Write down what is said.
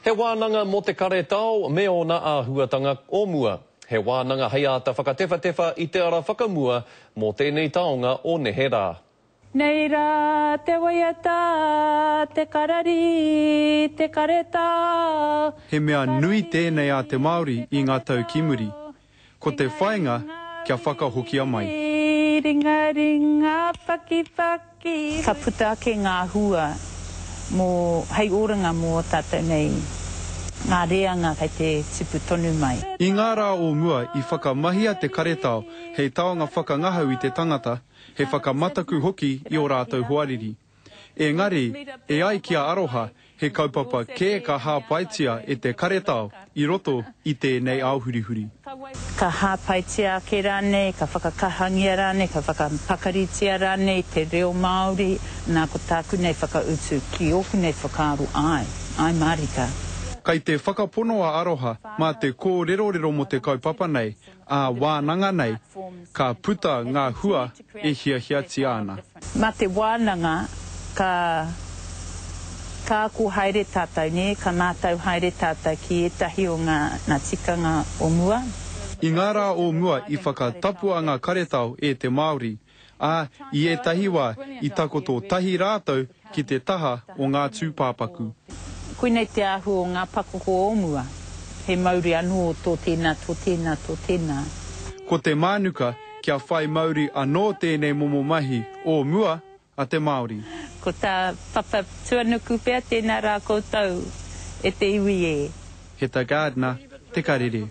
He wānanga mo te kare tau, me o na āhuatanga o mua. He wānanga hei ata whakatewhatewha I te ara whakamua mō tēnei taonga o Neherā. Nei rā te waiata, te karari, te kareta. He mea nui tēnei a te Māori I ngā tau kimuri. Ko te whainga, kia whakahokia mai. Ringa, ringa, paki, paki. Ka puta ake ngā hua, mō hei oranga mō tātou nei. Ngā reanga kei te tipu tonu mai. I ngā rā o mua I whakamahia te karetao, hei taonga whakangahau I te tangata, he whakamataku hoki I o rātou hoariri. Engari, e ai kia aroha, he kaupapa kē ka hāpaitia e te karetao I roto I tēnei auhurihuri. Ka hāpaitia ake rānei, ka whakakahangia rānei, ka whakapakaritia rānei, te reo Māori, nā ko tāku nei whakautu ki oku nei whakaaru ai Marika. Kai te whakaponoa aroha, mā te kōrerorero mo te kaupapa nei, a wānanga nei, ka puta ngā hua e hiahiati ana. Mā te wānanga, ka aku haere tātou ne, ka mātou haere tātou ki etahi o ngā tikanga o mua. I ngā rā o mua I whakatapua ngā karetao e te Māori, I etahi wā I takoto tahi rātou ki te taha o ngā tūpāpaku. Koinei te ahu o ngā pakoko o mua, he Māori anō tō tēnā, tō tēnā, tō tēnā. Ko te mānuka, kia whai Māori anō tēnei momo mahi o mua a te Māori. Ko tā papa tuanuku pēr tēnā rā koutou e te iwi e. He tā gādna, te karere.